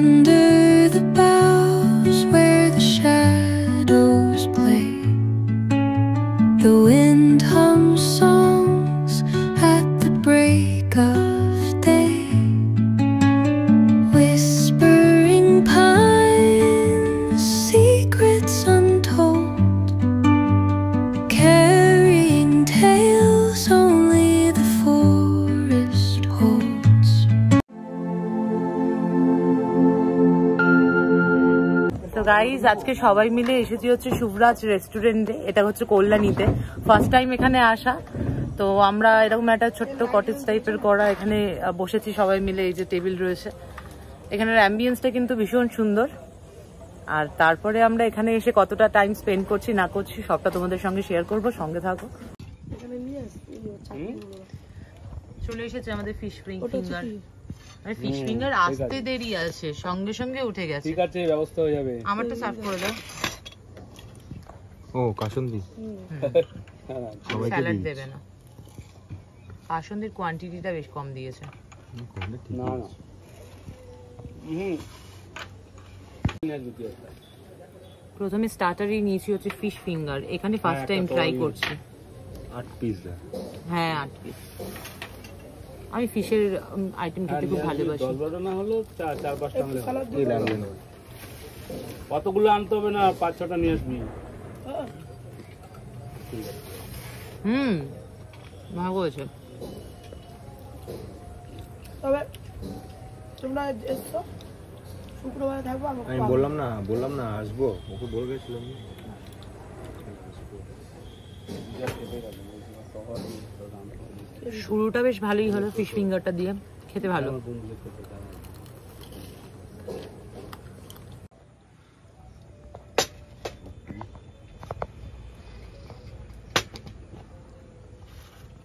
under the boughs where the shadows play. The wind hums songs at the break of day. Whispering pines, secrets untold, carrying tales only the forest holds. তো guys আজকে সবাই মিলে এসেছি হচ্ছে শুভরাজ রেস্টুরেন্টে। এটা হচ্ছে কল্যাণীতে, ফার্স্ট টাইম এখানে আসা। তো আমরা এরকম একটা ছোট্ট কটেজ টাইপের করা এখানে বসেছি সবাই মিলে। এই যে টেবিল রয়েছে, এখানের অ্যাম্বিয়েন্সটা কিন্তু ভীষণ সুন্দর। আর তারপরে আমরা এখানে এসে কতটা টাইম স্পেন্ড করছি না করছি সবটা তোমাদের সঙ্গে শেয়ার করব, সঙ্গে থাকো। চলে এসেছে আমাদের ফিশ ফিঙ্গার। ফিশ ফিঙ্গার আসতে দেরি আছে, সঙ্গে সঙ্গে উঠে গেছে। ঠিক আছে, ব্যবস্থা হয়ে যাবে। আমারটা সার্ভ করে দাও। ও কাসুন্দি স্যালাড দেবে না, কাসুন্দির কোয়ান্টিটিটা বেশ কম দিয়েছে। না না প্রথমে স্টার্টারই নিয়েছি হচ্ছে ফিশ ফিঙ্গার। এখানে ফার্স্ট টাইম ট্রাই করছি। 8 পিস। হ্যাঁ 8 পিস। আমি ফিশের আইটেম খেতে খুব ভালোবাসি। 10-12টা না হলো 4-5টা লাগবে না। কতগুলো আনতে হবে না, 5-6টা নিয়ে আসবি। ভালো হয়েছে। তবে তোমরা এসছো শুক্রবারে থাকবো। আমি বললাম না আসবো, ওকে বলে গেছিলাম। শুরুটা বেশ ভালোই হলো ফিশ ফিঙ্গারটা দিয়ে, খেতে ভালো।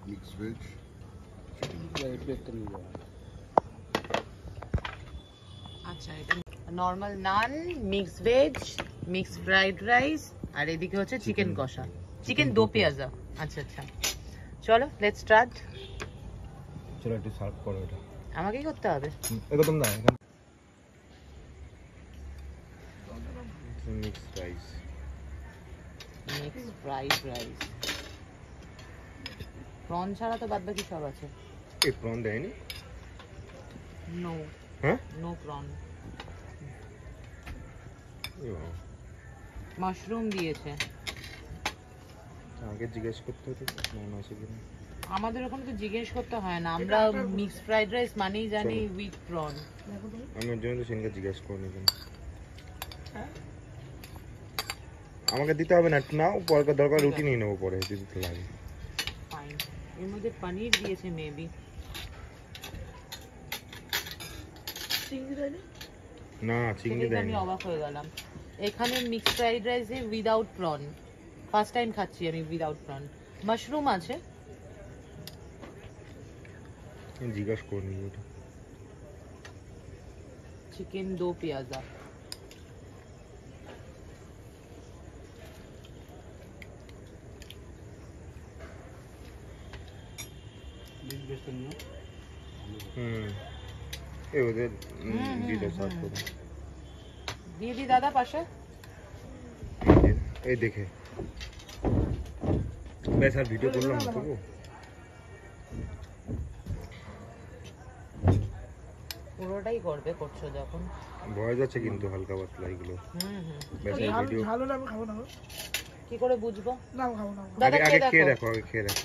Mixed veg. আচ্ছা, এটা normal naan, mixed veg, mixed fried rice, আর এদিকে হচ্ছে চিকেন কষা, চিকেন দো পেঁয়াজা। আচ্ছা আচ্ছা, চলো লেটস স্টার্ট। চলো একটু সার্ভ করো। এটা আমাকেই করতে হবে? একদম না, এখানে mixed rice, mixed fried rice. Prawn ছাড়া তো বাদ বাকি সব আছে। এই প্রন দেয়নি? নো। হ্যাঁ, নো প্রন। ও মাশরুম দিয়েছে। আগে জিজ্ঞেস করতে হতো প্রন আছে কিনা। আমাদের ওখানে তো জিজ্ঞেস করতে হয় না, আমরা মিক্সড ফ্রাইড রাইস মানেই জানি উইথ প্রন। আমি ওর জন্য তো সেদিনকে জিজ্ঞেস করিনি কেন। আমাকে দিতে হবে না, একটু নাও, পরে দরকার রুটি নিয়ে নেবো পরে যদি দিতে লাগে। ফাইন। এর মধ্যে পনির দিয়েছে মেবি। না চিংড়ি দেয়নি। আমি অবাক হয়ে গেলাম। এখানে মিক্সড ফ্রাইড রাইসে উইদাউট প্রন, ফার্স্ট টাইম খাচ্ছি আমি উইদাউট প্রন। মাশরুম আছে, জিজ্ঞেস করিনি। ওটা চিকেন দো পেঁয়াজা। এই ওদের দিতে সার্ভ করো। দিয়ে দি দাদা পাশে। এই দেখে বেশ, আর ভিডিও করলাম না তবু। পুরোটাই করছো যখন। ভয় যাচ্ছে কিন্তু হালকা পাতলা এগুলো। বেশ ভিডিও ভালো না, আমি খাবো না। কি করে বুঝবো? না আমি খাবো না। দাদা আগে খেয়ে দেখো। দেখো, আগে খেয়ে দেখো।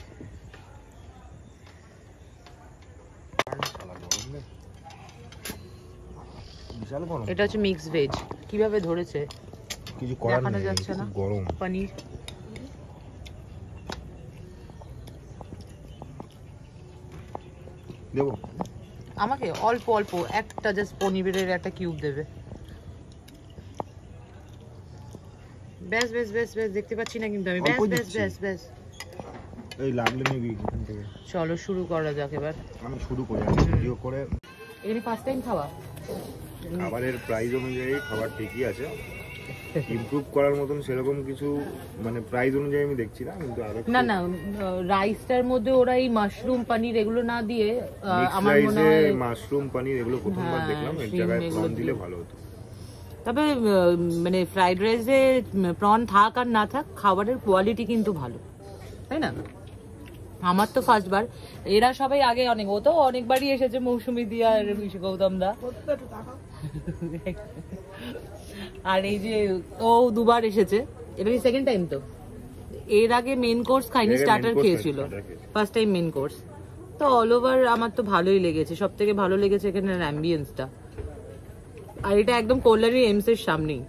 বিশাল গরম। এটা হচ্ছে মিক্সড ভেজ। কিভাবে ধরেছে কিছু করার দেখানো নেই, যাচ্ছে না। গরম। পনির দেবো আমাকে অল্প অল্প একটা, জাস্ট পনিরের একটা কিউব দেবে। বেশ বেশ বেশ বেশ, দেখতে পাচ্ছি না কিন্তু আমি। বেশ বেশ বেশ বেশ, এই লাগলে নিবি এখান থেকে। চলো শুরু করা যাক এবার। আমি শুরু করি, ভিডিও করে। এখানে ফার্স্ট টাইম খাওয়া। খাবারের প্রাইস অনুযায়ী খাবার ঠিকই আছে, ইমপ্রুভ করার মতন সেরকম কিছু মানে প্রাইস অনুযায়ী আমি দেখছি না, কিন্তু আরো না না, রাইসটার মধ্যে ওরা এই মাশরুম পানির এগুলো না দিয়ে আমার মনে হয় মাশরুম পানির এগুলো প্রথমবার দেখলাম, এর জায়গায় প্রন দিলে ভালো হতো। তবে মানে ফ্রাইড রাইসে প্রন থাক আর না থাক, খাবারের কোয়ালিটি কিন্তু ভালো, তাই না? আমার তো ফার্স্টবার, এরা সবাই আগে অনেক, ও তো অনেকবারই এসেছে, মৌসুমি দিয়া আর গৌতম দা, একটু টাকা আর এই যে ও দুবার এসেছে, এটা কি সেকেন্ড টাইম? তো এর আগে মেন কোর্স খাইনি, স্টার্টার খেয়েছিল, ফার্স্ট টাইম মেন কোর্স। তো অল ওভার আমার তো ভালোই লেগেছে, সব থেকে ভালো লেগেছে এখানের অ্যাম্বিয়েন্সটা, আর এটা একদম কল্যাণী এমস এর সামনেই।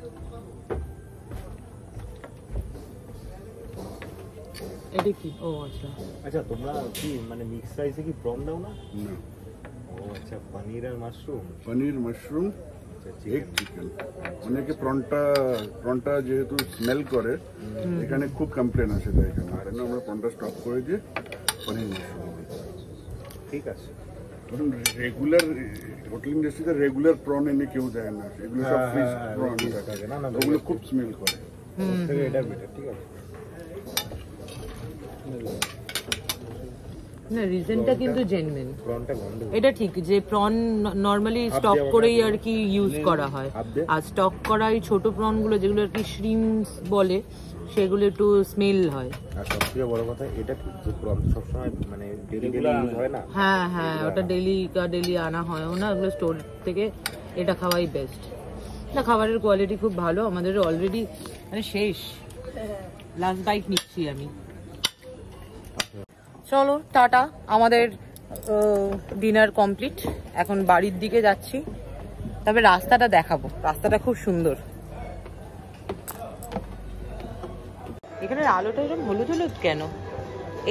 এটা কি? ও আচ্ছা আচ্ছা, তোমরা কি মানে মিক্স রাইসে কি প্রন দাও না? না, ও আচ্ছা, পনির আর মাশরুম। পনির, মাশরুম, এগ, চিকেন। অনেকে প্রনটা যেহেতু স্মেল করে, এখানে খুব কমপ্লেন আসে তাই এখানে, আর আমরা প্রনটা স্টপ করে দিয়ে পনির মাশরুম। ঠিক আছে, কারণ রেগুলার হোটেল ইন্ডাস্ট্রিতে রেগুলার প্রন এনে কেউ দেয় না, এগুলো সব ফ্রিজ প্রন থাকে, ওগুলো খুব স্মেল করে। এটা বেটার, ঠিক আছে। না, রিজনটা কিন্তু জেনুইন, প্রনটা গন্ধ। এটা ঠিক যে প্রন নরমালি স্টক করেই আর কি ইউজ করা হয়, আর স্টক করা এই ছোট প্রন গুলো যেগুলো আর কি শ্রিমস বলে, সেগুলো একটু স্মেল হয়। আর সবথেকে বড় কথা এটা ঠিক যে প্রন সবসময় মানে ডেলি ইউজ হয় না। হ্যাঁ হ্যাঁ, ওটা ডেলি আনা হয় না, ওগুলো স্টোর থেকে, এটা খাওয়াই বেস্ট। না, খাবারের কোয়ালিটি খুব ভালো, আমাদের অলরেডি মানে শেষ, লাস্ট বাইট নিচ্ছি আমি। চলো টাটা, আমাদের ডিনার কমপ্লিট, এখন বাড়ির দিকে যাচ্ছি। তবে রাস্তাটা দেখাবো, রাস্তাটা খুব সুন্দর। এখানের আলোটা এরকম হলুদ হলুদ কেন?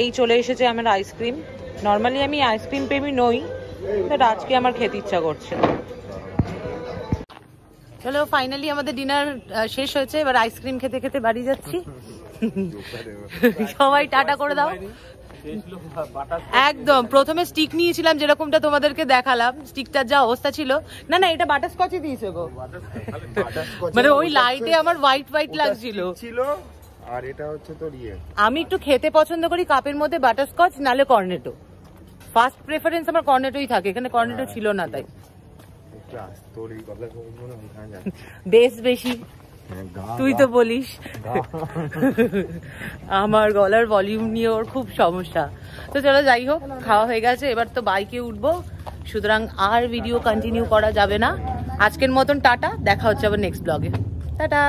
এই চলে এসেছে আমার আইসক্রিম। নর্মালি আমি আইসক্রিম প্রেমী নই, বাট আজকে আমার খেতে ইচ্ছা করছে। চলো, ফাইনালি আমাদের ডিনার শেষ হয়েছে, এবার আইসক্রিম খেতে খেতে বাড়ি যাচ্ছি। সবাই টাটা করে দাও। একদম প্রথমে স্টিক নিয়েছিলাম, যেরকমটা তোমাদেরকে দেখালাম, স্টিকটার যা অবস্থা ছিল। না না, এটা বাটারস্কচই দিয়েছে গো, মানে ওই লাইটে আমার হোয়াইট লাগছিল। আর এটা হচ্ছে তোর ইয়ে, আমি একটু খেতে পছন্দ করি কাপের মধ্যে বাটারস্কচ, নালে কর্নেটো। ফার্স্ট প্রেফারেন্স আমার কর্নেটোই থাকে, এখানে কর্নেটো ছিল না, তাই তোর এই কথা মনে হয় বেশ বেশি তুই তো বলিস। আমার গলার ভলিউম নিয়ে ওর খুব সমস্যা। তো চলো, যাই হোক, খাওয়া হয়ে গেছে, এবার তো বাইকে উঠবো, সুতরাং আর ভিডিও কন্টিনিউ করা যাবে না। আজকের মতন টাটা, দেখা হচ্ছে আবার নেক্সট ব্লগে। টাটা।